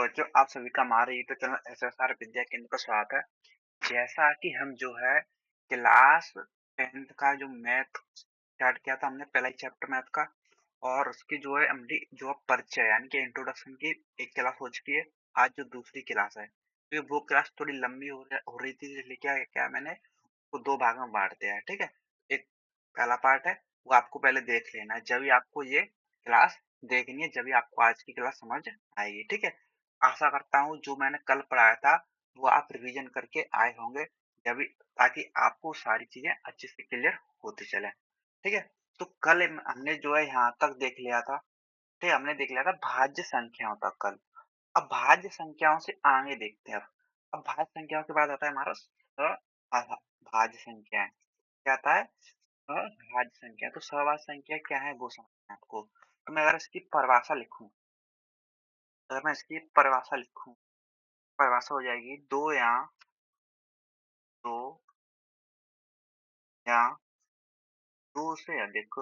बच्चों, आप सभी का हमारे यूट्यूब चैनल एसएसआर विद्या केंद्र पर स्वागत है। जैसा कि हम जो है क्लास 10th का जो मैथ स्टार्ट किया था हमने पहला ही चैप्टर मैथ का और उसकी जो है हमारी जो परिचय यानी कि इंट्रोडक्शन की एक क्लास हो चुकी है। आज जो दूसरी क्लास है तो वो क्लास थोड़ी लंबी हो रही थी इसलिए क्या क्या मैंने उसको 2 भाग में बाँट दिया है, ठीक है? एक पहला पार्ट है वो आपको पहले देख लेना है, जब भी आपको ये क्लास देखनी है, जब भी आपको आज की क्लास समझ आएगी, ठीक है? आशा करता हूँ जो मैंने कल पढ़ाया था वो आप रिवीजन करके आए होंगे जब भी ताकि आपको सारी चीज़ें अच्छे से क्लियर होती चलें, ठीक है? तो कल हमने जो है यहाँ तक देख लिया था, ठीक है? हमने देख लिया था भाज्य संख्याओं तक कल। अब भाज्य संख्याओं से आगे देखते हैं अब। अब भाज्य संख्याओं के बाद आता है हमारा अभा भाज्य संख्याएँ। क्या आता है? अभाज्य संख्या। तो सभाज्य संख्या क्या है वो समझना है आपको। तो मैं अगर इसकी परिभाषा लिखूँ, अगर मैं इसकी परिभाषा लिखूँ, परिभाषा हो जाएगी 2 या 2 या 2 से अधिक,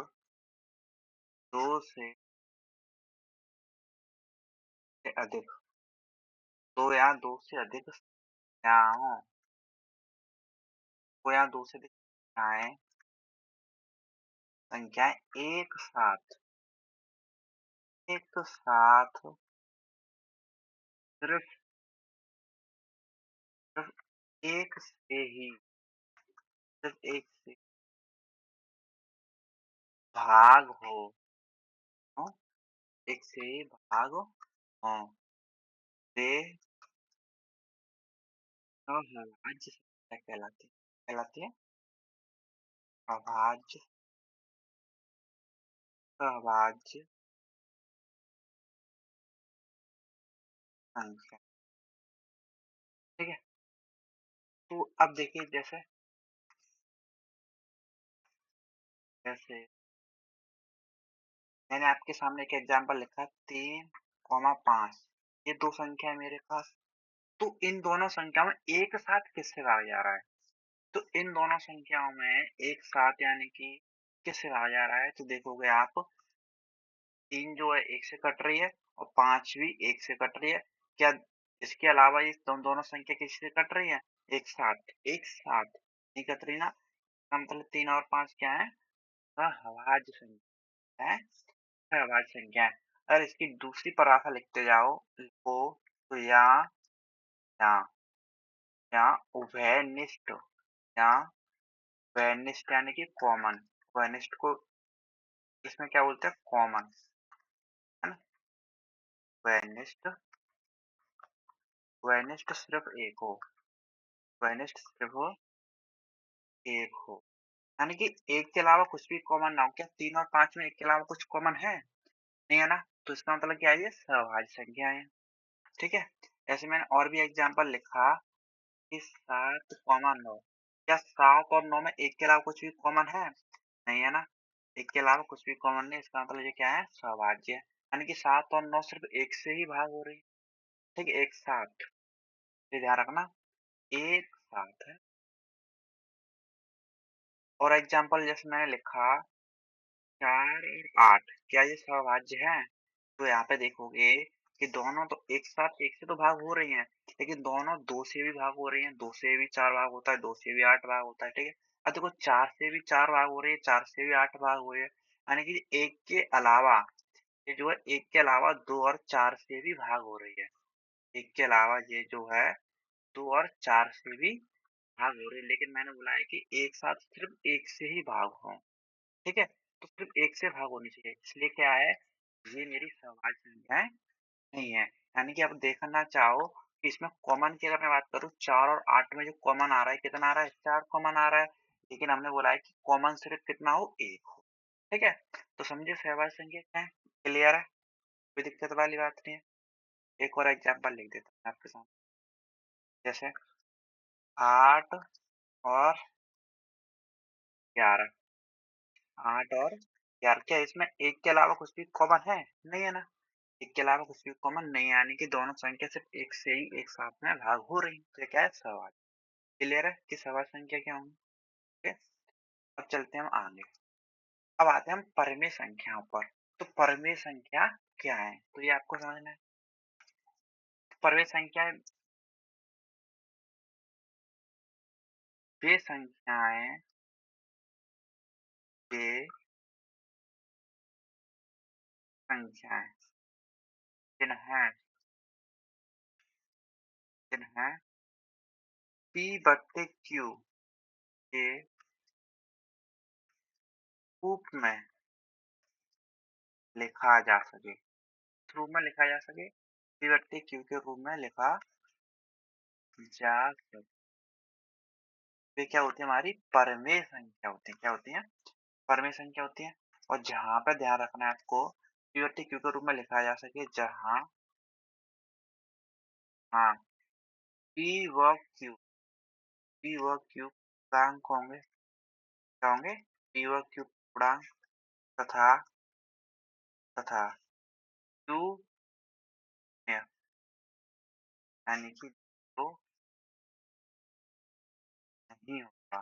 2 से अधिक, 2 या 2 से अधिक संख्याओं, 2 या 2 से अधिक संख्याएँ एक साथ सिर्फ़ सिर्फ़ एक से ही सिर्फ़ एक से भाग हो, एक से ही भाग हों, वे अभाज्य संख्या कहलाती है। कहलाती है अभाज्य अभाज्य संख्या, ठीक है? तो अब देखिए जैसे जैसे मैंने आपके सामने एक एग्ज़ाम्पल लिखा 3, 5 ये 2 संख्या है मेरे पास। तो इन दोनों संख्याओं में एक साथ किससे भागा जा रहा है? तो इन दोनों संख्याओं में एक साथ यानी कि किससे भागा जा रहा है? तो देखोगे आप 3 जो है 1 से कट रही है और 5 भी 1 से कट रही है। क्या इसके अलावा ये दोनों संख्या किससे कट रही है? एक साथ नहीं कट रही ना, इसका मतलब 3 और 5 क्या है? अभाज्य संख्या है, अभाज्य संख्या है। अगर इसकी दूसरी परिभाषा लिखते जाओ लिखो तो या या उभयनिष्ठ या उभयनिष्ठ यानी कि कॉमन, उभयनिष्ठ को इसमें क्या बोलते हैं? कॉमन, है ना? उभयनिष्ठ उभयनिष्ठ सिर्फ एक हो, उभयनिष्ठ सिर्फ एक हो। यानी कि एक के अलावा कुछ भी कॉमन ना हो। क्या 3 और 5 में एक के अलावा कुछ कॉमन है? नहीं है ना? तो इसका मतलब क्या है? ये सभाज्य संख्याएँ हैं, ठीक है? ऐसे मैंने और भी एग्ज़ाम्पल लिखा कि 7, 9 क्या 7 और 9 में एक के अलावा कुछ भी कॉमन है? नहीं है ना? एक के अलावा कुछ भी कॉमन नहीं, इसका मतलब ये क्या है? सभाज्य है। यानी कि 7 और 9 सिर्फ़ एक से ही भाग हो रही है, ठीक है? एक साथ, ये ध्यान रखना, एक साथ है। और एग्ज़ाम्पल जैसे मैंने लिखा 4 और 8 क्या ये सभाज्य हैं? तो यहाँ पे देखोगे कि दोनों तो एक साथ 1 से तो भाग हो रही हैं, लेकिन दोनों 2 से भी भाग हो रही हैं, 2 से भी 4 भाग होता है, 2 से भी 8 भाग होता है, ठीक है? अब देखो 4 से भी 4 भाग हो रही है, 4 से भी 8 भाग हो रही है, यानी कि 1 के अलावा ये जो है 1 के अलावा 2 और 4 से भी भाग हो रही है। 1 के अलावा ये जो है 2 और 4 से भी भाग हो रही है, लेकिन मैंने बोला है कि एक साथ सिर्फ़ 1 से ही भाग हों, ठीक है? तो सिर्फ़ 1 से भाग होनी चाहिए, इसलिए क्या है, ये मेरी सवाल संख्याएँ नहीं है। यानी कि आप देखना चाहो कि इसमें कॉमन की अगर मैं बात करूँ 4 और 8 में जो कॉमन आ रहा है कितना आ रहा है? 4 कॉमन आ रहा है। लेकिन हमने बोला है कि कॉमन सिर्फ़ कितना हो? 1 हो। ठीक है? तो समझे सहवास संख्या क्या है? क्लियर है? कोई दिक्कत वाली बात नहीं है। एक और एग्ज़ाम्पल लिख देता हूँ आपके सामने। जैसे 8 और 11, 8 और 11 क्या इसमें 1 के अलावा कुछ भी कॉमन है? नहीं है ना? 1 के अलावा कुछ भी कॉमन नहीं है, यानी कि दोनों संख्या सिर्फ़ 1 से ही एक साथ में भाग हो रही हैं। तो ये क्या है? सहवास। क्लियर है कि सवा संख्या क्या होंगी? ठीक है? अब चलते हैं हम आगे। अब आते हैं हम परिमेय संख्याओं पर। तो परिमेय संख्या क्या है? तो ये आपको समझना है। परवें संख्याएँ वे संख्याएँ वे संख्याएँ जिन्हें P/Q के रूप में लिखा जा सके। किस रूप में लिखा जा सके? P/Q के रूप में लिखा जा सके। वे क्या होती है हमारी परमेय संख्या होती है। क्या होती हैं? परमेय संख्या होती है। और जहाँ पे ध्यान रखना है आपको P/Q के रूप में लिखा जा सके जहाँ हाँ, P व Q पूर्णांक होंगे। क्या होंगे? P व Q पूर्णांक तथा तथा Q यानी कि तो नहीं होगा।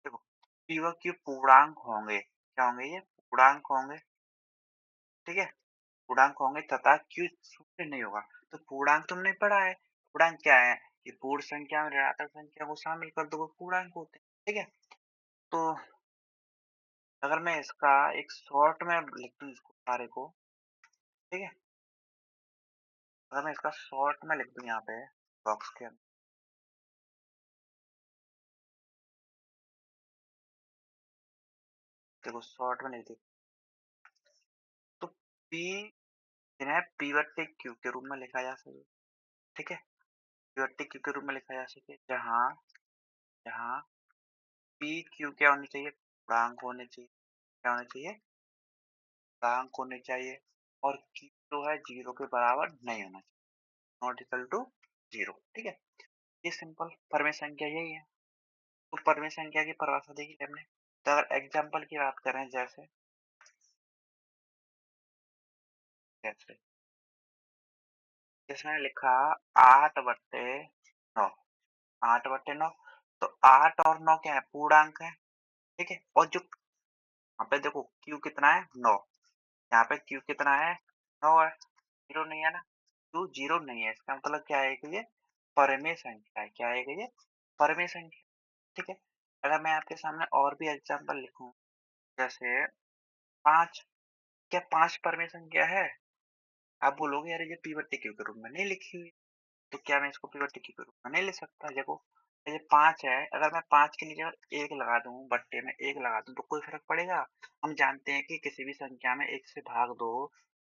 देखो P व Q पूर्णांक होंगे। क्या होंगे ये? पूर्णांक होंगे। ठीक है? पूर्णांक होंगे तथा Q शून्य नहीं होगा। तो पूर्णांक तुमने पढ़ा है। पूर्णांक क्या है? कि पूर्ण संख्या में ऋणात्मक संख्या को शामिल कर दो वो पूर्णांक होते हैं। ठीक है? तो अगर मैं इसका एक शॉर्ट में लिख दूँ इसको सारे को, ठीक है? अगर मैं इसका शॉर्ट में लिख दूँ यहाँ पे बॉक्स के अंदर, देखो शॉर्ट में लिख दी तो P जिन्हें P/Q के रूप में लिखा जा सके। ठीक है? P/Q के रूप में लिखा जा सके जहाँ जहाँ PQ क्या होनी चाहिए? पूर्णांक होने चाहिए। क्या होने चाहिए? पूर्णांक होने चाहिए और Q जो है 0 के बराबर नहीं होना चाहिए। Not equal to 0। ठीक है? ये सिंपल परमेय संख्या यही है। तो परमेय संख्या की परिभाषा देखी हमने। तो अगर एग्जाम्पल की बात करें जैसे जैसे इसमें लिखा 8/9 8/9 तो 8 और 9 क्या है? पूर्णांक है। ठीक है? और जो यहाँ पे देखो Q कितना है? 9। यहाँ पे Q कितना है? 9 है। 0 नहीं है ना? Q 0 नहीं है। इसका मतलब क्या है कि ये परमेय संख्या है। क्या है कि ये परमेय संख्या। ठीक है? अगर मैं आपके सामने और भी एग्जाम्पल लिखूं जैसे 5, क्या 5 परमेय संख्या है? आप बोलोगे यार ये P/Q के रूप में नहीं लिखी हुई। तो क्या मैं इसको P/Q के रूप में नहीं लिख सकता? देखो ये 5 है, अगर मैं 5 के नीचे अगर 1 लगा दूँ, बट्टे में 1 लगा दूँ तो कोई फ़र्क पड़ेगा? हम जानते हैं कि किसी भी संख्या में 1 से भाग दो,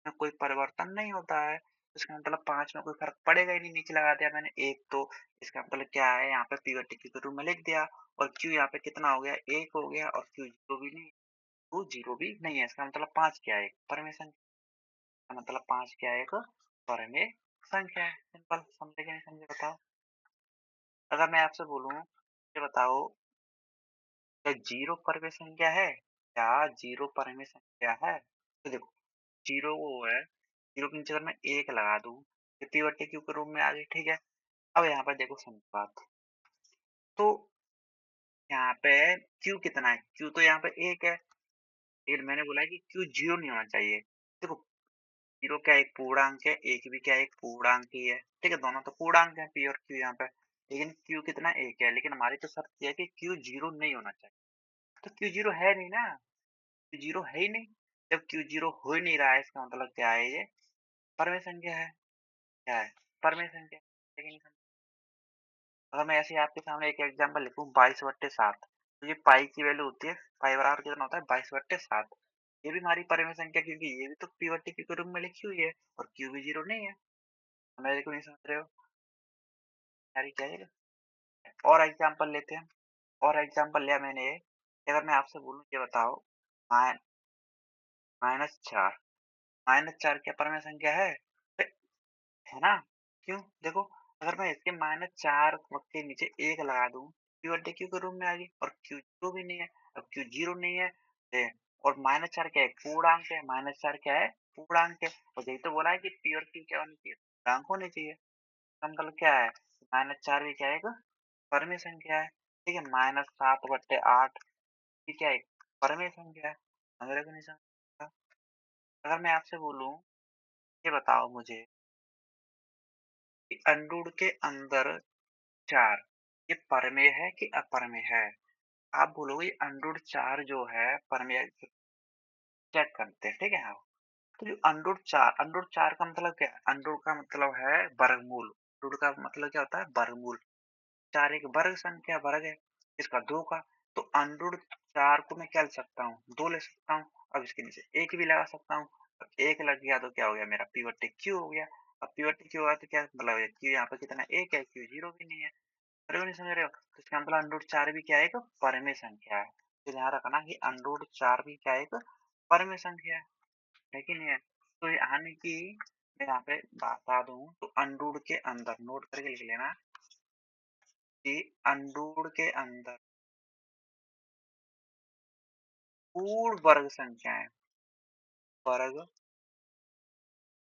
में कोई परिवर्तन नहीं होता है। तो इसका मतलब 5 में कोई फ़र्क पड़ेगा ही नहीं, नीचे लगा दिया मैंने 1 तो इसका मतलब क्या है यहाँ पे P/Q के रूप में लिख दिया और Q यहाँ पे कितना हो गया? 1 हो गया और Q 0 भी नहीं, Q 0 भी नहीं है। इसका मतलब 5 क्या है? एक परमेय संख्या। का मतलब 5 क्या है? एक परमेय संख्या है। सिंपल, समझे कि नहीं समझे बताओ? अगर मैं आपसे बोलूँ, ये बताओ क्या 0 परमेय संख्या है? क्या 0 परमेय संख्या है? तो देखो 0 वो है, 0 के नीचे अगर मैं 1 लगा दूँ, तो P/Q के रूप में आ गई, ठीक है? अब यहाँ पर देखो समझो बात। तो यहाँ पे Q कितना है? Q तो यहाँ पे 1 है, लेकिन मैंने बोला है कि Q 0 नहीं होना चाहिए। देखो 0 क्या एक पूर्णांक है, 1 भी क्या एक पूर्णांक ही है। ठीक है? दोनों तो पूर्णांक हैं P और Q यहाँ पे। लेकिन Q कितना 1 है, लेकिन हमारी तो शर्त ये है कि Q 0 नहीं होना चाहिए। तो Q 0 है नहीं ना, Q 0 है ही नहीं। जब Q 0 हो ही नहीं रहा है इसका मतलब क्या है ये? परमेय संख्या है। क्या है? परमेय संख्या। लेकिन अगर मैं ऐसे ही आपके सामने एक एग्जांपल लिखूँ 22/7 तो ये पाई की वैल्यू होती है, पाई बराबर कितना होता है? 22/7। ये भी हमारी परमेय संख्या क्योंकि ये भी तो P/Q के रूप में लिखी हुई है और Q भी 0 नहीं है। मेरे को नहीं समझ रहे हो? यार क्या है? और एग्जांपल लेते हैं। और एग्जांपल लिया मैंने ये, कि अगर मैं आपसे बोलूँ ये बताओ माइ -4 -4 क्या परमेय संख्या है? है ना? क्यों? देखो अगर मैं इसके -4 के नीचे 1 लगा दूँ, P/Q के रूप में आ गई और Q 0 भी नहीं है। अब Q 0 नहीं है और -4 क्या है? पूर्णांक है। -4 क्या है? पूर्णांक है। और यही तो बोला है कि P और Q क्या होनी चाहिए? पूर्णांक होने चाहिए। इसका मतलब क्या है? -4 भी क्या है? एक परमेय संख्या है। ठीक है? -7/8 ये क्या है? परमेय संख्या है। समझ रहे हो कि नहीं समझ रहे हो? अगर मैं आपसे बोलूँ, ये बताओ मुझे कि अंडूड के अंदर 4 ये परमेय है कि अपरमेय है? आप बोलोगे अंडूड 4 जो है परमेय चेक करते हैं, ठीक है? हाँ। तो जो अंडूड 4 का मतलब क्या है? अंडूड का मतलब है वर्गमूल। अंडूड का मतलब क्या होता है? वर्गमूल। 4 एक वर्ग संख्या वर्ग है, इसका 2 का। तो अंडूड 4 को मैं क्या ले सकता हूँ? 2 ले सकता हूँ। अब इसके नीचे 1 भी लगा सकता हूँ। अब 1 लग गया तो क्या हो गया मेरा P बट्टे Q हो गया। अब P बट्टे Q हुआ तो क्या मतलब है? Q यहाँ पे कितना 1 है, Q 0 भी नहीं है। समझ रहे हो नहीं समझ रहे हो? तो इसका मतलब अंडूड 4 भी क्या है? एक परमेय संख्या है। तो ध्यान रखना कि अंडूड 4 भी क्या है? एक परमेय संख्या है कि नहीं है? तो यानी कि मैं यहाँ पे बता दूँ तो अंडूड के अंदर नोट करके लिख लेना कि अंडूड के अंदर पूर्ण वर्ग संख्याएँ वर्ग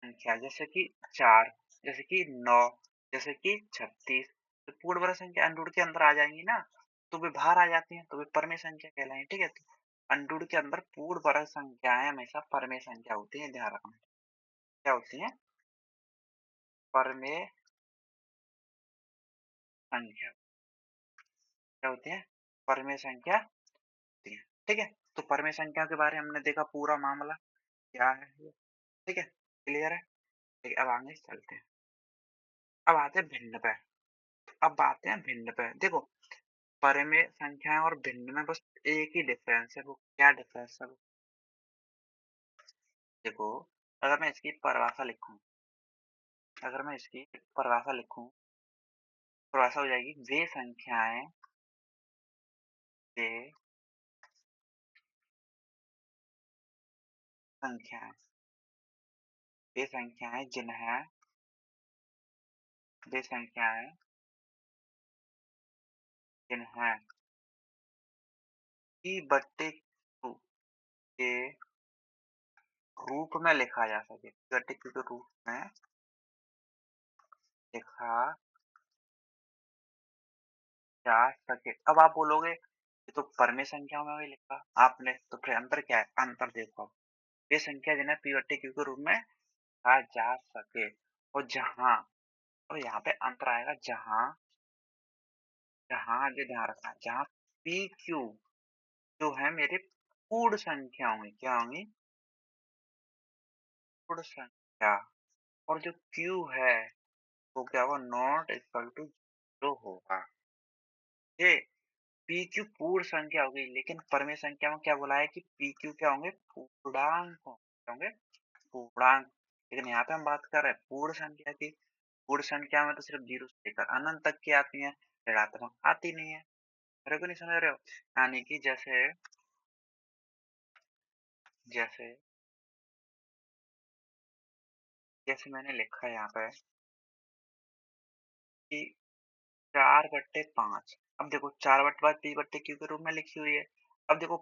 संख्या जैसे कि 4, जैसे कि 9, जैसे कि 36 तो पूर्ण वर्ग संख्या अंडूड के अंदर आ जाएँगी ना, तो वे बाहर आ जाती हैं, तो वे परमेय संख्या कहलाएँगी, ठीक है? तो अंडूड के अंदर पूर्ण वर्ग संख्याएँ हमेशा परमेय संख्या होती हैं, ध्यान रखना। क्या होती हैं? परमेय संख्या। क्या होती हैं? परमेय संख्या होती हैं, ठीक है? तो परमेय संख्या के बारे में हमने देखा पूरा मामला, क्या है ये, ठीक है? क्लियर है? ठीक है, अब आगे चलते हैं। अब आते हैं भिन्न पे। अब आते हैं भिन्न पे। देखो, परिमेय संख्याएँ और भिन्न में बस एक ही डिफरेंस है, वो क्या डिफरेंस है वो? देखो, अगर मैं इसकी परिभाषा लिखूँ अगर मैं इसकी परिभाषा लिखूँ, परिभाषा हो जाएगी वे संख्याएँ वे संख्याएँ वे संख्याएँ जिन्हें P बट्टे Q के रूप में लिखा जा सके। P बट्टे Q के रूप में लिखा जा सके। अब आप बोलोगे, ये तो परमेय संख्याओं में भी लिखा आपने, तो फिर अंतर क्या है? अंतर देखो अब। वे संख्या जिन्हें P बट्टे Q के रूप में लिखा जा सके और जहाँ और यहाँ पे अंतर आएगा जहाँ जहाँ ये ध्यान रखना जहाँ पी क्यू जो है मेरे पूर्ण संख्या होंगी क्या होंगी पूर्ण संख्या और जो क्यू है वो क्या होगा नॉट इक्वल टू जीरो होगा ये पी क्यू पूर्ण संख्या होगी लेकिन परमेय संख्या में क्या बोला है कि पी क्यू क्या होंगे पूर्णांक क्या होंगे पूर्णांक लेकिन यहाँ पे हम बात कर रहे हैं पूर्ण संख्या की पूर्ण संख्या में तो सिर्फ जीरो से लेकर अनंत तक की आती है ऋणात्मक आती नहीं है मेरे को नहीं समझ रहे हो यानी कि जैसे जैसे जैसे मैंने लिखा है यहाँ पे कि 4/5 अब देखो 4/5 पी बट्टे क्यू के रूप में लिखी हुई है अब देखो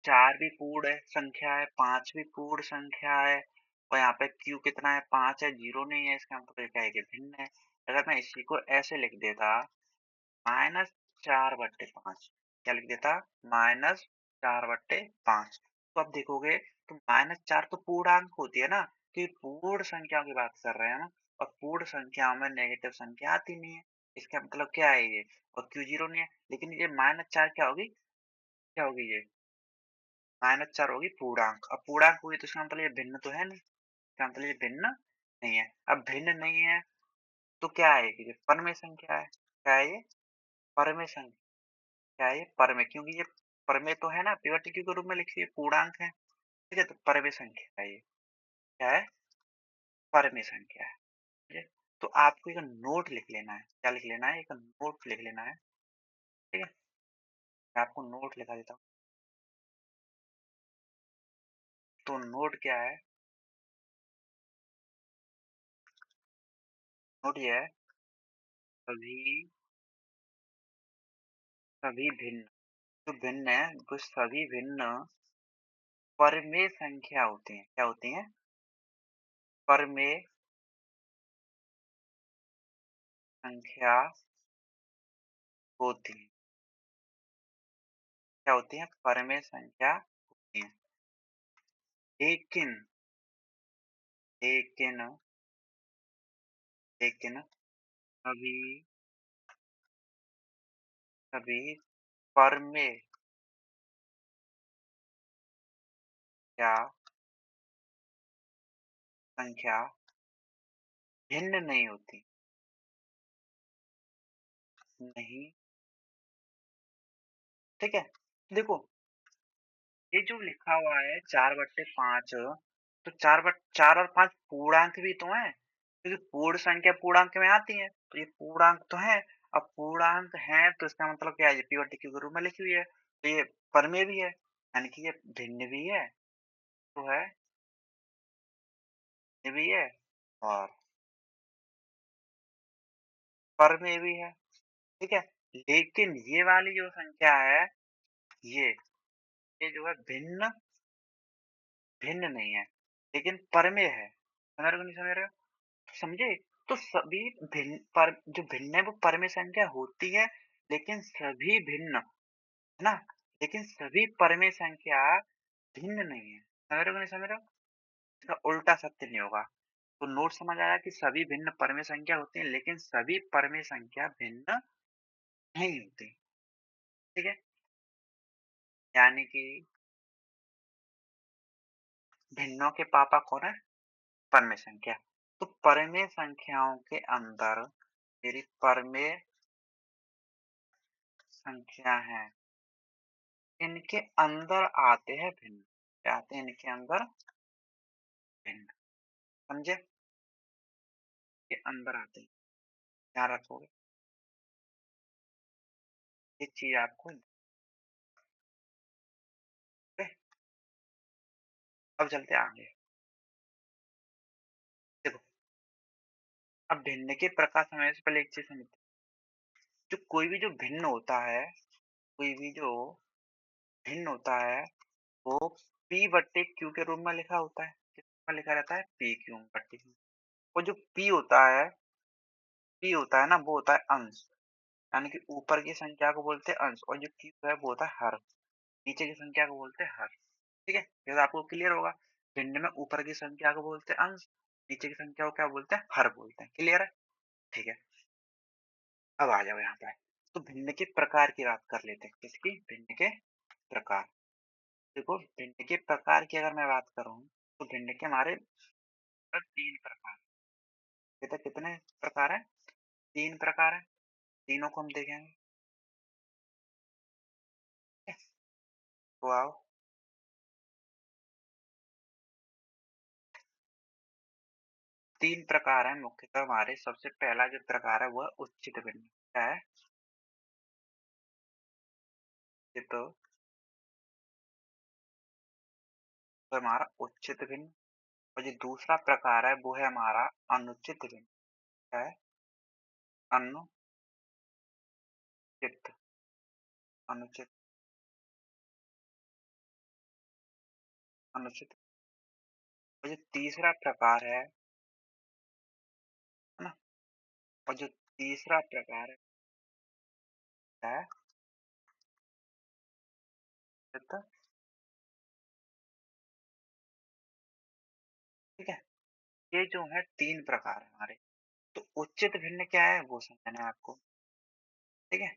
4 भी पूर्ण है संख्या है 5 भी पूर्ण संख्या है और यहाँ पे क्यू कितना है 5 है जीरो नहीं है इसका मतलब क्या है कि भिन्न है अगर मैं इसी को ऐसे लिख देता -4/5 क्या लिख देता -4/5 तो अब देखोगे तो -4 तो पूर्णांक होती है ना तो ये पूर्ण संख्याओं की बात कर रहे हैं हम और पूर्ण संख्याओं में नेगेटिव संख्या आती नहीं है इसका मतलब क्या है ये और क्यू जीरो नहीं है लेकिन ये -4 क्या होगी ये -4 होगी पूर्णांक अब पूर्णांक हुई तो इसका मतलब ये भिन्न तो है नहीं इसका मतलब ये भिन्न नहीं है अब भिन्न नहीं है तो क्या है ये परमेय संख्या है क्या है ये परमेय संख्या क्या है ये परमेय क्योंकि ये परमेय तो है ना पिवट क्यू के रूप में लिखिए पूर्णांक है ठीक है तो परमेय संख्या है ये क्या है परमेय संख्या है ठीक है तो आपको एक नोट लिख लेना है क्या लिख लेना है एक नोट लिख लेना है ठीक है मैं आपको नोट लिखा देता हूँ तो नोट क्या है नोट ये है सभी सभी भिन्न जो भिन्न है वो सभी भिन्न परमेय संख्या होती हैं क्या होती हैं परमेय संख्या होती हैं क्या होती हैं परमेय संख्या होती हैं लेकिन लेकिन लेकिन कभी कभी पर में क्या संख्या भिन्न नहीं होती। नहीं, ठीक है? देखो, ये जो लिखा हुआ है 4/5 तो 4 और 5 पूर्णांक भी तो हैं। क्योंकि पूर्ण संख्या पूर्णांक में आती है, तो ये पूर्णांक तो है। अब पूर्णांक है तो इसका मतलब क्या है? ये p और q के रूप में लिखी हुई है, तो ये परमेय भी है, यानी कि ये भिन्न भी है, तो है, ये भी है और परमेय भी है, ठीक है? लेकिन ये वाली जो संख्या है, ये ये जो है भिन्न भिन्न नहीं है, लेकिन परमेय है। समझ रहे हो कि नहीं समझ रहे हो? समझे? तो सभी भिन्न पर जो भिन्न है वो परमेय संख्या होती है, लेकिन सभी भिन्न, है ना? लेकिन सभी परमेय संख्या भिन्न नहीं है। समझ रहे हो कि नहीं समझ रहे हो? इसका उल्टा सत्य नहीं होगा। तो नोट समझ आया कि सभी भिन्न परमेय संख्या होती हैं, लेकिन सभी परमेय संख्या भिन्न नहीं होती। ठीक है? यानी कि भिन्नों के पापा कौन है? परमेय संख्या। तो परमेय संख्याओं के अंदर मेरी परमेय संख्या है। इनके अंदर आते हैं भिन्न। क्या आते हैं इनके अंदर? भिन्न। समझे? के अंदर आते हैं। ध्यान रखोगे? ये चीज़ आपको ओके? अब चलते हैं आगे। देखो, अब भिन्न के प्रकार समझने से पहले एक चीज़ समझते हैं। जो कोई भी जो भिन्न होता है, कोई भी जो भिन्न होता है, वो P/Q के रूप में लिखा होता है। किस रूप में लिखा रहता है? PQ/Q। और जो P होता है ना, वो होता है अंश। यानी कि ऊपर की संख्या को बोलते हैं अंश और जो Q है वो होता है हर। नीचे की संख्या को बोलते हैं हर। ठीक है? ये तो आपको क्लियर होगा। भिन्न में ऊपर की संख्या को बोलते हैं अंश, नीचे की संख्या को क्या बोलते हैं? हर बोलते हैं। क्लियर है? ठीक है। अब आ जाओ यहाँ पे। तो भिन्न के प्रकार की बात कर लेते हैं। किसकी? भिन्न के प्रकार। देखो, भिन्न के प्रकार की अगर मैं बात करूँ, तो भिन्न के हमारे 3 प्रकार। कहते कितने प्रकार हैं? 3 प्रकार हैं। तीनों को हम देखेंगे। ठीक है? तो आओ, 3 प्रकार हैं मुख्यतः हमारे। सबसे पहला जो प्रकार है वो है उच्चित भिन्न। क्या है? ये तो हमारा उच्चित भिन्न। और जो दूसरा प्रकार है वो है हमारा अनुचित भिन्न। क्या है? अनुचित। अनुचित। अनुचित। और जो तीसरा प्रकार है ना? और जो तीसरा प्रकार है क्या है? चित्त। ठीक है? ये जो है 3 प्रकार है हमारे। तो उच्चित भिन्न क्या है वो समझना है आपको। ठीक है?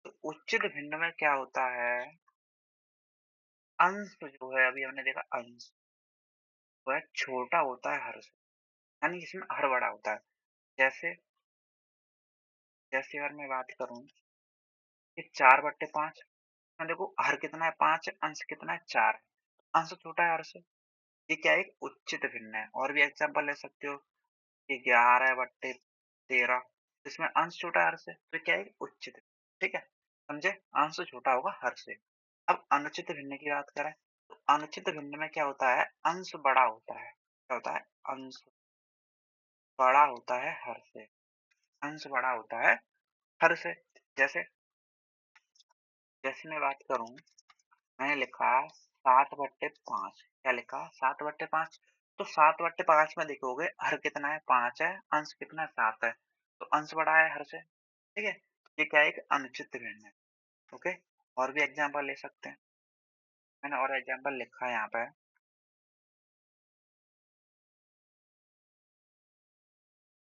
तो उच्चित भिन्न में क्या होता है? अंश जो है, अभी हमने देखा अंश, वह छोटा होता है हर से, यानी इसमें हर बड़ा होता है। जैसे जैसे अगर मैं बात करूं कि 4/5 में देखो हर कितना है? 5 है, अंश कितना है? 4 है। अंश छोटा है हर से। ये क्या है? एक उच्चित भिन्न है। और भी एग्जांपल ले सकते हो कि 11/13, इसमें अंश छोटा है हर से, तो क्या है? एक उच्चित। ठीक है? समझे? अंश छोटा होगा हर से। अब अनुचित भिन्न की बात करें, तो अनुचित भिन्न में क्या होता है? अंश बड़ा होता है। क्या होता है? अंश बड़ा होता है हर से। अंश बड़ा होता है हर से। जैसे जैसे मैं बात करूं, मैंने लिखा 7/5। क्या लिखा? 7/5। तो 7/5 में देखोगे हर कितना है? 5 है, अंश कितना है? 7 है। तो अंश बड़ा है हर से। ठीक है? ये क्या है? एक अनुचित भिन्न है। ओके? और भी एग्जांपल ले सकते हैं। मैंने और एग्जांपल लिखा है यहाँ पे।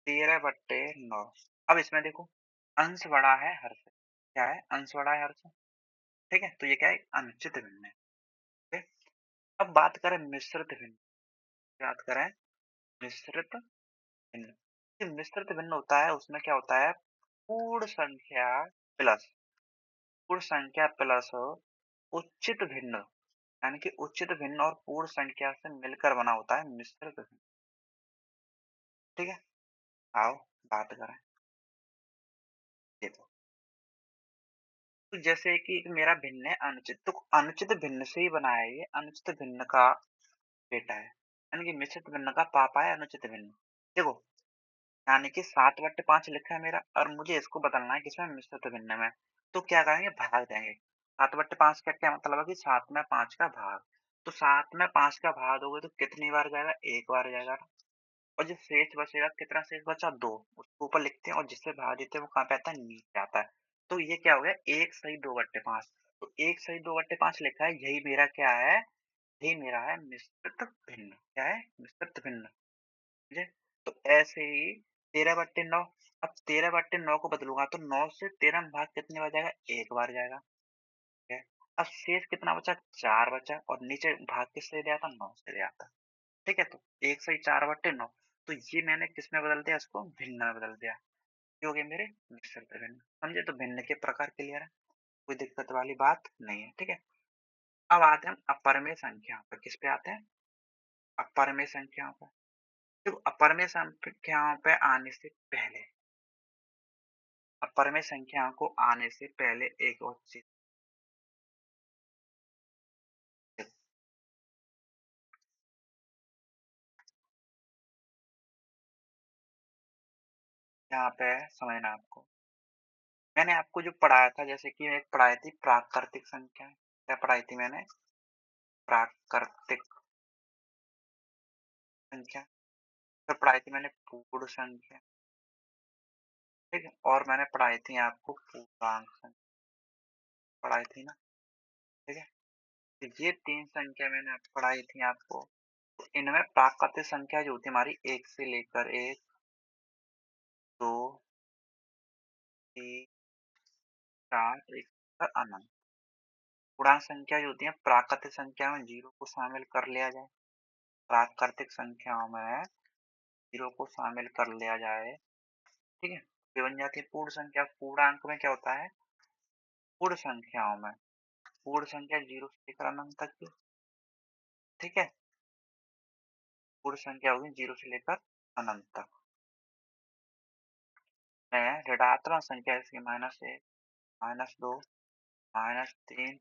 13/9। अब इसमें देखो, अंश बड़ा है हर से। क्या है? अंश बड़ा है हर से। ठीक है? तो ये क्या है? अनुचित भिन्न है। ठीक है? अब बात करें मिश्रित भिन्न, बात करें मिश्रित भिन्न। जो मिश्रित भिन्न होता है उसमें क्या होता है? पूर्ण संख्या प्लस पूर्ण संख्या प्लस उचित भिन्न, यानी कि उचित भिन्न और पूर्ण संख्या से मिलकर बना होता है मिश्रित भिन्न। ठीक है? आओ बात करें। देखो, तो जैसे कि मेरा भिन्न है अनुचित, तो अनुचित भिन्न से ही बना है ये, अनुचित भिन्न का बेटा है। यानी कि मिश्रित भिन्न का पापा है अनुचित भिन्न। देखो, यानी कि 7/5 लिखा है मेरा और मुझे इसको बदलना है किसमें? मिश्रित भिन्न में। तो क्या करेंगे? भाग देंगे। 7/5 का क्या मतलब है कि 7 में 5 का भाग। तो 7 में 5 का भाग दोगे तो कितनी बार जाएगा? 1 बार जाएगा। और जो शेष बचेगा, कितना शेष बचा? 2, उसको ऊपर लिखते हैं और जिससे भाग देते हैं वो कहाँ पे आता है? नीचे आता है। तो ये क्या हो गया? 1 सही 2/5। तो 1 सही 2/5 लिखा है, यही मेरा क्या है? यही मेरा है मिश्रित भिन्न। क्या है? मिश्रित भिन्न। समझे? तो ऐसे ही 13/9, अब 13/9 को बदलूंगा तो 9 से 13 में भाग कितने बार जाएगा? 1 बार जाएगा। ठीक है? अब शेष कितना बचा? 4 बचा और नीचे भाग किससे दिया था? 9 से दिया था। ठीक है? तो 1 सही 4/9। तो ये मैंने किसमें बदल दिया? इसको भिन्न में बदल दिया। ये हो गए मेरे मिश्रित भिन्न। समझे? तो भिन्न के प्रकार क्लियर है, कोई दिक्कत वाली बात नहीं है। ठीक है? अब आते हैं हम अपरिमेय संख्याओं पर। किस पे आते हैं? अपरिमेय संख्याओं पर। देखो, अपरिमेय संख्याओं पे आने से पहले, अपरिमेय संख्याओं को आने से पहले एक और चीज देखो, यहाँ पे समझना आपको। मैंने आपको जो पढ़ाया था, जैसे कि एक पढ़ाई थी प्राकृतिक संख्या। क्या पढ़ाई थी मैंने? प्राकृतिक संख्या। फिर पढ़ाई थी मैंने पूर्ण संख्या। ठीक है? और मैंने पढ़ाई थी आपको पूर्णांक संख्या, पढ़ाई थी ना? ठीक है? तो ये 3 संख्या मैंने आपको पढ़ाई थी आपको। तो इनमें प्राकृतिक संख्या जो होती है हमारी, 1 से लेकर 1, 2, 3, 4, 1 तक अनंत। पूर्णांक संख्या जो होती है, प्राकृतिक संख्या में 0 को शामिल कर लिया जाए। प्राकृतिक संख्याओं में 0 को शामिल कर लिया जाए। ठीक है? ये बन जाती है पूर्ण संख्या। पूर्णांक में क्या होता है? पूर्ण संख्याओं में पूर्ण संख्या 0 से लेकर अनंत तक की। ठीक है? पूर्ण संख्या होगी 0 से लेकर अनंत तक। में ऋणात्मक संख्या जैसे -1, -2, -3,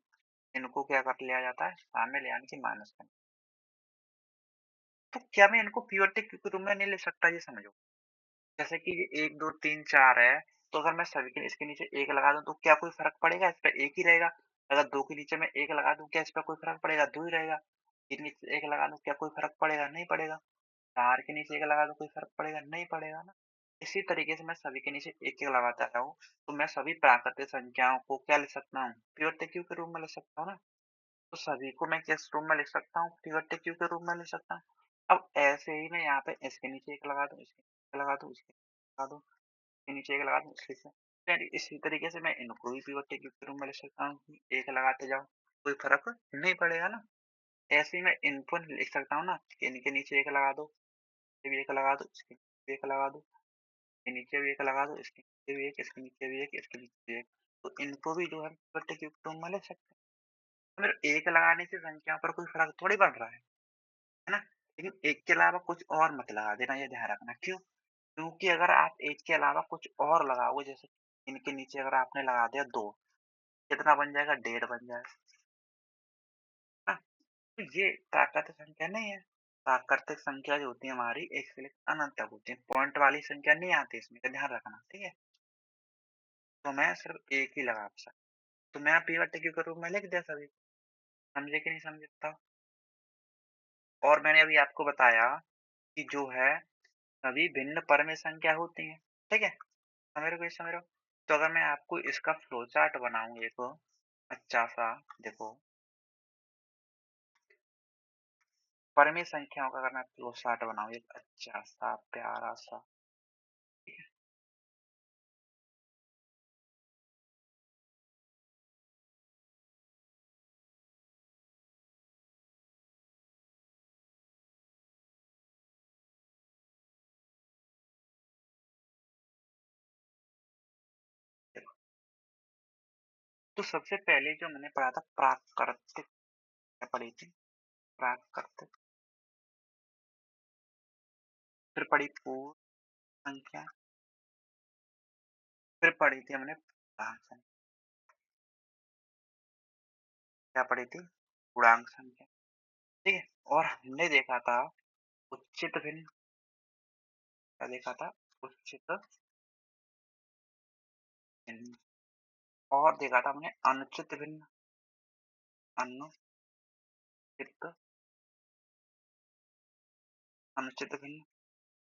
इनको क्या कर लिया जाता है? शामिल, यानी कि माइनस में। तो क्या मैं इनको पिवट के रूप में नहीं ले सकता? ये समझो। जैसे कि ये 1, 2, 3, 4 है, तो अगर मैं सभी के इसके नीचे 1 लगा दूँ तो क्या कोई फ़र्क पड़ेगा? इस पे 1 ही रहेगा। अगर 2 के नीचे मैं 1 लगा दूँ, क्या इस पे कोई फ़र्क पड़ेगा? 2 ही रहेगा। के नीचे 1 लगा दूँ, क्या कोई फ़र्क पड़ेगा? नहीं पड़ेगा। 4 के नीचे 1 लगा दूँ, कोई फ़र्क पड़ेगा? नहीं पड़ेगा ना। इसी तरीके से मैं सभी के नीचे 1-1 लगाता जाऊँ, तो मैं सभी प्राकृतिक संख्याओं को क्या लिख सकता हूँ? प्योर क्यू के रूप में लिख सकता हूँ ना। तो सभी को मैं किस रूप में लिख सकता हूँ? प्योर क्यू के रूप में लिख सकता हूँ। अब ऐसे ही मैं यहाँ पे इसके नीचे 1 लगा दूँ, इसके नीचे लगा दूँ, इसके नीचे लगा दूँ, इसके नीचे 1 लगा दूँ, इसके नीचे, यानी इसी तरीके से मैं इनको भी प्योर क्यू के रूप में लिख सकता हूँ कि 1 लगाते जाओ, कोई फ़र्क नहीं पड़ेगा ना। ऐसे ही मैं इनको लिख सकता हूँ ना कि इनके नीचे 1 लगा दो, इसके भी 1 लगा दो, इसके नीचे भी 1 लगा दो, इसके नीचे भी 1 लगा दो, इसके नीचे भी 1, इसके नीचे भी 1, इसके नीचे भी 1। तो इनको भी जो है प्योर क्यू के रूप में लिख सकते हैं। मतलब 1 लगाने से संख्या पर कोई फ़र्क थोड़ी पड़ रहा है ना? लेकिन 1 के अलावा कुछ और मत लगा देना, ये ध्यान रखना। क्यों? क्योंकि अगर आप 1 के अलावा कुछ और लगाओगे, जैसे इनके नीचे अगर आपने लगा दिया 2, कितना बन जाएगा? 1.5 बन जाएगा। हाँ, तो ये प्राकृतिक संख्या नहीं है। प्राकृतिक संख्या जो होती है हमारी 1 से लेकर अनंत तक होती है। पॉइंट वाली संख्या नहीं आती इसमें, तो ध्यान रखना, ठीक है? तो मैं सिर्फ़ 1 ही लगा सकता। तो मैं p/q के रूप में लिख दिया सभी। समझे कि नहीं समझे बताओ? और मैंने अभी आपको बताया कि जो है सभी भिन्न परमेय संख्या होती हैं, ठीक है? समझ रहे हो कि नहीं समझ रहे हो? तो अगर मैं आपको इसका फ्लो चार्ट बनाऊँ एक अच्छा-सा, देखो, परमेय संख्याओं का अगर मैं फ्लो चार्ट बनाऊँ एक अच्छा-सा, प्यारा-सा, तो सबसे पहले जो मैंने पढ़ा था प्राकृतिक, क्या पढ़ी थी? प्राकृतिक, फिर पढ़ी पूर्ण संख्या, फिर पढ़ी थी हमने पूर्णांक संख्या, क्या पढ़ी थी? पूर्णांक संख्या, ठीक है? और हमने देखा था उच्चित भिन्न, क्या देखा था? उच्चित भिन्न, और देखा था हमने अनुचित भिन्न, अनुचित, अनुचित भिन्न,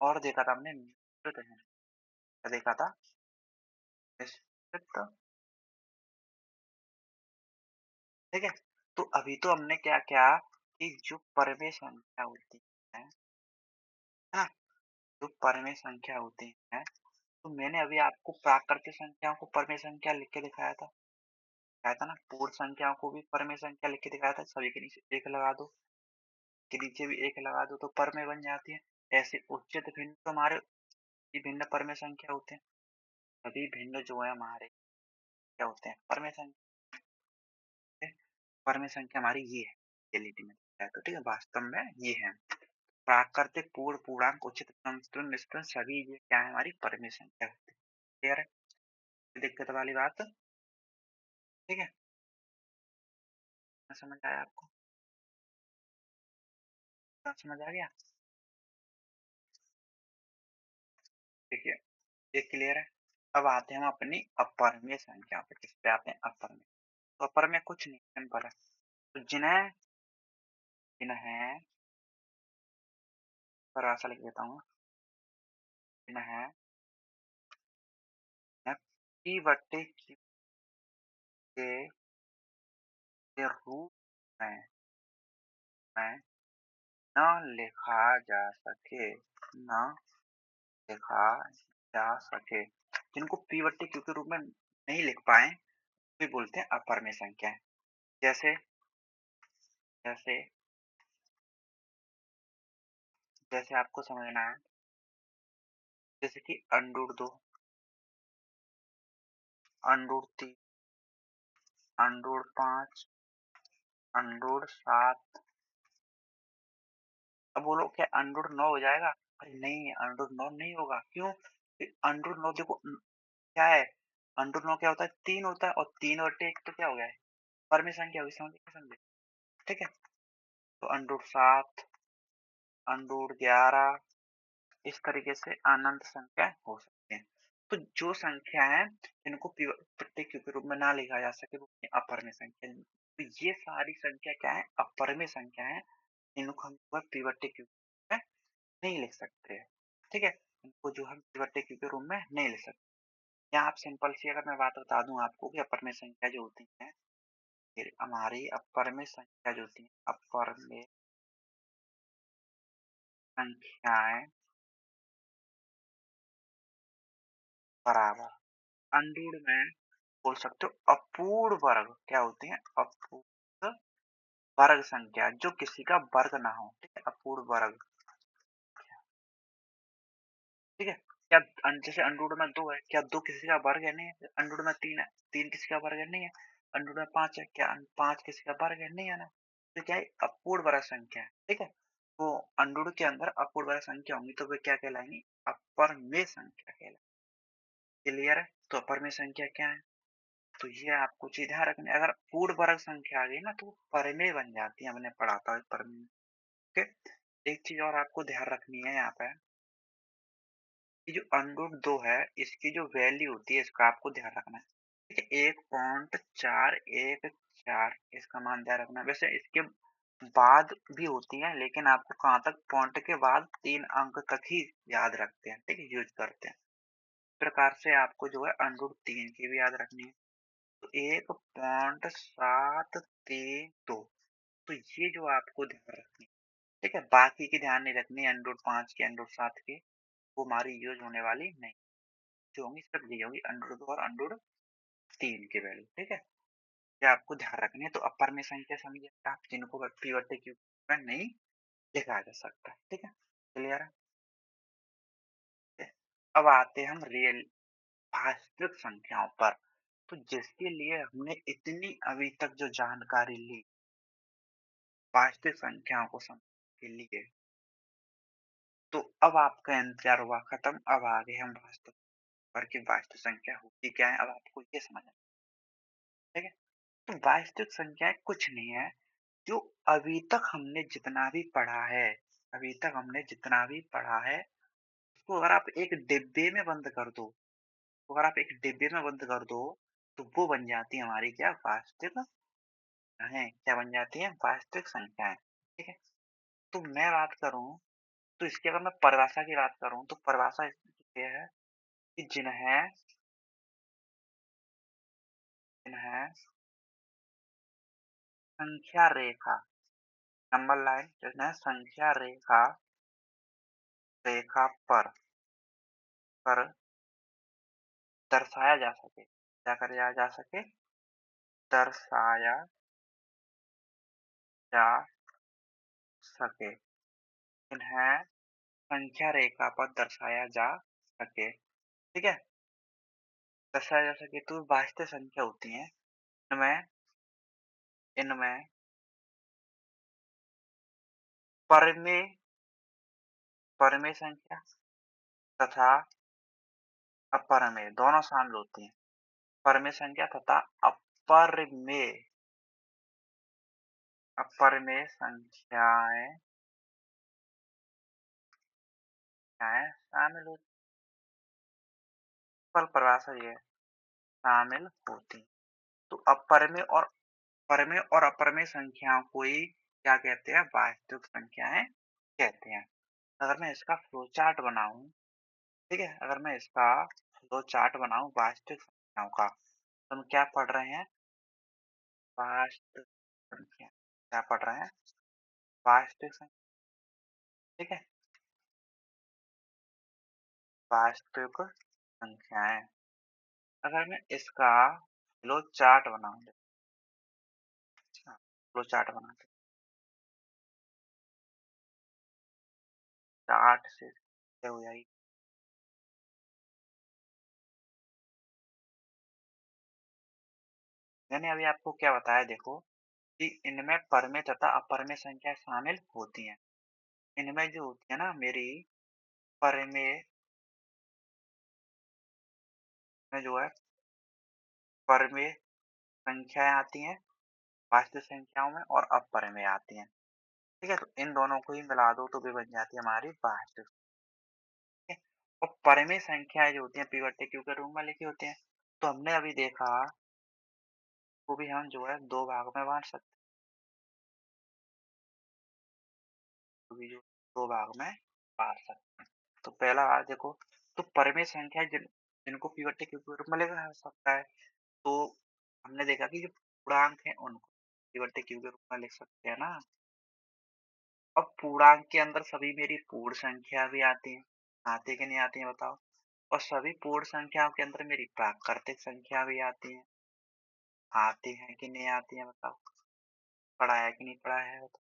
और देखा था हमने मिश्रित भिन्न, क्या देखा था? मिश्रित, ठीक है? तो अभी तो हमने क्या किया कि जो परमे संख्या होती है ना? जो परमे संख्या होती है, तो मैंने अभी आपको प्राकृतिक संख्याओं को परमे संख्या लिख के दिखाया था। दिखाया था ना? पूर्ण संख्याओं को भी परमे संख्या लिख के दिखाया था। सभी के नीचे 1 लगा दो, के नीचे भी 1 लगा दो तो परमे बन जाती है। ऐसे उच्चित भिन्न तो हमारे ये भिन्न परमे संख्या होते हैं। सभी भिन्न जो है हमारे क्या होते हैं? परमे संख्या। परमे संख्या हमारी ये है, रियलिटी में है तो ठीक है, वास्तव में ये है। प्राकृतिक, पूर्ण, पूर्णांक, उचित, संतुलन, निष्पन्न सभी ये क्या है? हमारी परमे संख्या होती है। क्लियर है? कोई दिक्कत वाली बात? ठीक है? समझ आया आपको? बात समझ आ गया? देखिए, ये क्लियर है। अब आते हैं हम अपनी अपरमेय संख्या पे। किस पे आते हैं? अपरमेय। तो अपरमेय कुछ नहीं, सिंपल है। तो जिन्हें जिन्हें परिभाषा लिख देता हूँ। जिन्हें p बट्टे q के रूप में न लिखा जा सके, न लिखा जा सके, जिनको p बट्टे q के रूप में नहीं लिख पाए, वे बोलते हैं अपरमेय संख्या। जैसे जैसे जैसे आपको समझना है, जैसे कि अंडूर 2, अंडूर 3, अंडूर 5, अंडूर 7। अब बोलो क्या अंडूर 9 हो जाएगा? अरे नहीं, अंडूर 9 नहीं होगा। क्यों? अंडूर 9 देखो क्या है? अंडूर 9 क्या होता है? 3 होता है, और 3 बटे 1 तो क्या हो गया है? परमेय संख्या हुई। समझे समझे? ठीक है? तो अंडूर 7, अंडूर 11, इस तरीके से अनंत संख्या हो सकती है। तो जो संख्या है जिनको प्रत्येक क्यू के रूप में ना लिखा जा सके वो अपरमेय संख्या है। तो ये सारी संख्या क्या है? अपरमेय संख्या है। इनको हम पिवट क्यू में नहीं लिख सकते हैं। ठीक है? इनको जो हम पिवट क्यू के रूप में नहीं लिख सकते। यहाँ आप सिंपल सी अगर मैं बात बता दूं आपको कि अपरमेय संख्या जो होती है, फिर हमारी अपरमेय संख्या जो होती है, अपरमेय संख्याएं बराबर अंडूर में बोल सकते हो अपूर्ण वर्ग क्या होती है? अपूर्ण वर्ग संख्या जो किसी का वर्ग ना हो। ठीक है? अपूर्ण वर्ग। ठीक है? क्या जैसे अंडूर में 2 है, क्या 2 किसी का वर्ग है? नहीं है। अंडूर में 3 है, 3 किसी का वर्ग है? नहीं है। अंडूर में 5 है, क्या 5 किसी का वर्ग है? नहीं है ना। तो क्या है? अपूर्ण वर्ग संख्या है। ठीक है? वो अंडूर के अंदर अपूर्ण वर्ग संख्या होंगी तो वे क्या कहलाएंगी? अपरमेय संख्या कहलाएंगी। क्लियर है? तो अपरमेय संख्या क्या है? तो ये आपको चीज ध्यान रखनी है। अगर पूर्ण वर्ग संख्या आ गई ना तो वो परमेय बन जाती है। हमने पढ़ा था परमेय। ओके? एक चीज और आपको ध्यान रखनी है यहाँ पे, कि जो अंडूर 2 है इसकी जो वैल्यू होती है इसका आपको ध्यान रखना है। ठीक है? 1.414 इसका मान ध्यान रखना है। वैसे इसके बाद भी होती है लेकिन आपको कहाँ तक? पॉइंट के बाद 3 अंक तक ही याद रखते हैं। ठीक है? यूज करते हैं। इस प्रकार से आपको जो है अंडूर 3 की भी याद रखनी है। तो 1.732, तो ये जो आपको ध्यान रखनी है। ठीक है? बाकी की ध्यान नहीं रखनी, अंडर 5 की, अंडर 7 की, वो हमारी यूज होने वाली नहीं। जो होंगी सिर्फ ये होगी अंडर 2 और अंडर 3 की वैल्यू। ठीक है? ये आपको ध्यान रखनी है। तो अपर में संख्या समझिए आप, जिनको पीवटे क्यू में नहीं लिखा जा सकता। ठीक है? क्लियर है? अब आते हैं हम रियल वास्तविक संख्याओं पर। तो जिसके लिए हमने इतनी अभी तक जो जानकारी ली वास्तविक संख्याओं को समझने के लिए, तो अब आपका इंतज़ार हुआ खत्म, अब आगे हम वास्तव भर की वास्तविक संख्या होती क्या है, अब आपको ये समझ में ठीक है? तो वास्तविक संख्याएँ कुछ नहीं है, जो अभी तक हमने जितना भी पढ़ा है, अभी तक हमने जितना भी पढ़ा है, उसको अगर आप एक डिब्बे में बंद कर दो, तो अगर आप एक डिब्बे में बंद कर दो, तो वो बन जाती है हमारी क्या वास्तविक संख्याएँ, क्या बन जाती हैं? वास्तविक संख्याएँ, ठीक है? तो मैं बात करूँ, तो इसकी अगर मैं परिभाषा की बात करूँ, तो परिभाषा इसकी ये है कि जिन्हें संख्या रेखा नंबर लाइन जिन्हें संख्या रेखा पर दर्शाया जा सके। क्या कराया जा सके? दर्शाया जा सके। इन्हें संख्या रेखा पर दर्शाया जा सके। ठीक है? दर्शाया जा सके तो वास्तविक संख्या होती हैं। इनमें इनमें परिमेय परिमेय संख्या तथा अपरिमेय दोनों शामिल होती हैं। परिमेय संख्या तथा अपरिमेय अपरिमेय संख्याएँ संख्याएँ शामिल होती फल परिभाषा ये है, शामिल होती। तो अपरिमेय और परिमेय और अपरिमेय संख्याओं को ही क्या कहते हैं? वास्तविक संख्याएँ कहते हैं। अगर मैं इसका फ्लो चार्ट बनाऊँ, ठीक है? अगर मैं इसका फ्लो चार्ट बनाऊँ वास्तविक संख्याओं का, तो हम क्या पढ़ रहे हैं? वास्तविक संख्या। क्या पढ़ रहे हैं? वास्तविक संख्या, ठीक है? वास्तविक संख्याएँ। अगर मैं इसका फ्लो चार्ट बनाऊँ, अच्छा, फ्लो चार्ट बनाते हैं। चार्ट से हो जाएगी। मैंने अभी आपको क्या बताया देखो कि इनमें परिमेय तथा अपरिमेय संख्या शामिल होती हैं। इनमें जो होती है ना मेरी परिमेय में जो है परिमेय संख्याएँ आती हैं, वास्तविक संख्याओं में और अपरिमेय आती हैं। ठीक है? तो इन दोनों को ही मिला दो तो भी बन जाती है हमारी वास्तविक, ठीक है? और परिमेय संख्याएँ जो होती हैं पीवट क्यू के रूप में लिखी होती हैं। तो हमने अभी देखा वो भी हम जो है 2 भाग में बाँट सकते हैं, भी जो 2 भाग में बाँट सकते हैं। तो पहला भाग देखो, तो परिमेय संख्या जिनको पीवट क्यू के रूप में लिखा जा सकता है। तो हमने देखा कि जो पूर्णांक हैं उनको पीवट क्यू के रूप में लिख सकते हैं ना। अब पूर्णांक के अंदर सभी मेरी पूर्ण संख्या भी आती हैं, आती है कि नहीं आती हैं बताओ? और सभी पूर्ण संख्याओं के अंदर मेरी प्राकृतिक संख्या भी आती हैं कि नहीं आती हैं बताओ? पढ़ा है कि नहीं पढ़ा है बताओ?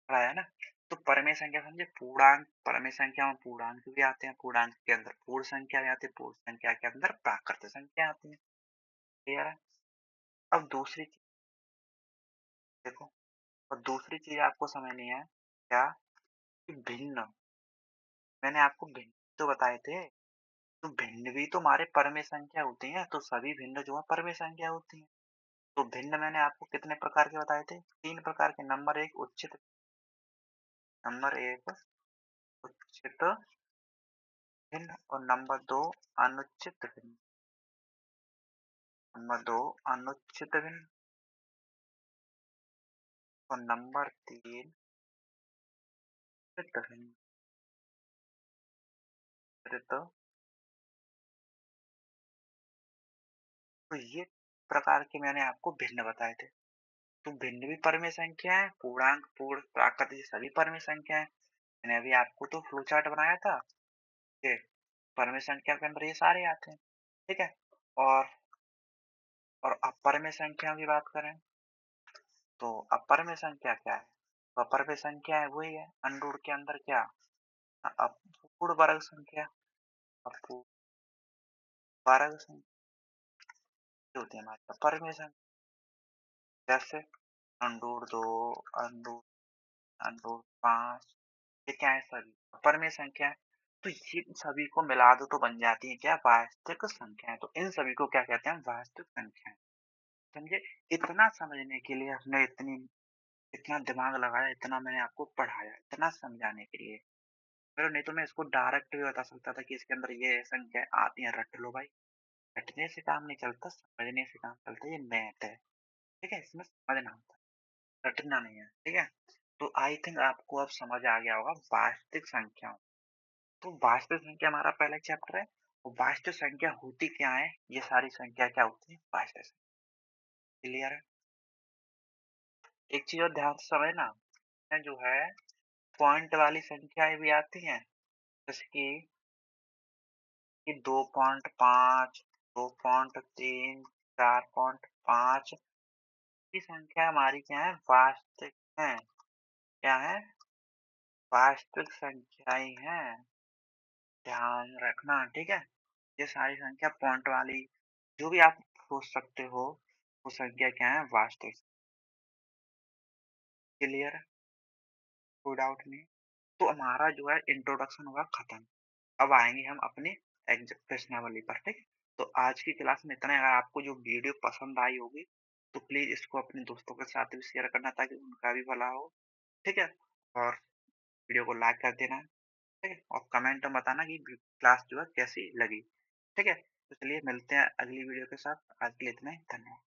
पढ़ा है ना? तो परिमेय संख्या समझे पूर्णांक परिमेय संख्या में पूर्णांक भी आते हैं, पूर्णांक के अंदर पूर्ण संख्या भी आती है, पूर्ण संख्या के अंदर प्राकृतिक संख्या आती है। क्लियर है? अब दूसरी चीज़ देखो और दूसरी चीज़ आपको समझनी है क्या? कि भिन्न मैंने आपको भिन्न तो बताए थे। तो भिन्न भी तो हमारे परमेय संख्या होती हैं, तो सभी भिन्न जो है परमेय संख्या होती हैं। तो भिन्न मैंने आपको कितने प्रकार के बताए थे? 3 प्रकार के नंबर 1 उचित भिन्न और नंबर 2 अनुचित भिन्न। नंबर 2 अनुचित भिन्न और नंबर 3 उचित भिन्न। तो ये प्रकार के मैंने आपको भिन्न बताए थे। तो भिन्न भी परमेय संख्या है, पूर्णांक, पूर्ण, प्राकृत ये सभी परमेय संख्या है। मैंने अभी आपको तो फ्लो चार्ट बनाया था, ये परमेय संख्या के अंदर ये सारे आते हैं, ठीक है? और और अपरमेय संख्या की बात करें, तो अपरमेय संख्या क्या है? तो अपरमेय संख्या है वही है, अंडूर के अंदर क्या? अपूर्ण वर्ग संख्या, अपूर्ण वर्ग संख्या, ये होती है हमारी परमेशन। जैसे √2, √, √5 ये क्या है सभी परमेय संख्या है। तो ये सभी को मिला दो तो बन जाती है क्या वास्तविक संख्याएँ। तो इन सभी को क्या कहते हैं वास्तविक संख्याएँ। समझे? इतना समझने के लिए हमने इतना दिमाग लगाया, इतना मैंने आपको पढ़ाया, इतना समझाने के लिए। अगर नहीं तो मैं इसको डायरेक्ट भी बता सकता था कि इसके अंदर ये संख्याएँ आती हैं, रट लो भाई। रटने से काम नहीं चलता, समझने से काम चलता है, ये मैथ है, ठीक है? इसमें समझना होता है, रटना नहीं है, ठीक है? तो आई थिंक आपको अब समझ आ गया होगा वास्तविक संख्याओं। तो वास्तविक संख्या हमारा पहला चैप्टर है और वास्तविक संख्या होती क्या है? ये सारी संख्या क्या होती है? वास्तविक संख्या। क्लियर है? एक चीज़ और ध्यान से समझना, इसमें जो है पॉइंट वाली संख्याएँ भी आती हैं, जैसे कि 2.5, 2.3, 4.5 ये संख्या हमारी क्या है? वास्तविक हैं। क्या है? वास्तविक संख्याएँ हैं। ध्यान रखना, ठीक है? ये सारी संख्या पॉइंट वाली जो भी आप सोच सकते हो, वो संख्या क्या है? वास्तविक। क्लियर है? कोई डाउट नहीं? तो हमारा जो है इंट्रोडक्शन हुआ खत्म। अब आएँगे हम अपने प्रश्नावली पर, ठीक है? तो आज की क्लास में इतना ही। अगर आपको जो वीडियो पसंद आई होगी, तो प्लीज़ इसको अपने दोस्तों के साथ भी शेयर करना ताकि उनका भी भला हो, ठीक है? और वीडियो को लाइक कर देना, ठीक है? और कमेंट में बताना कि क्लास जो है कैसी लगी, ठीक है? तो चलिए मिलते हैं अगली वीडियो के साथ। आज के लिए इतना ही, धन्यवाद।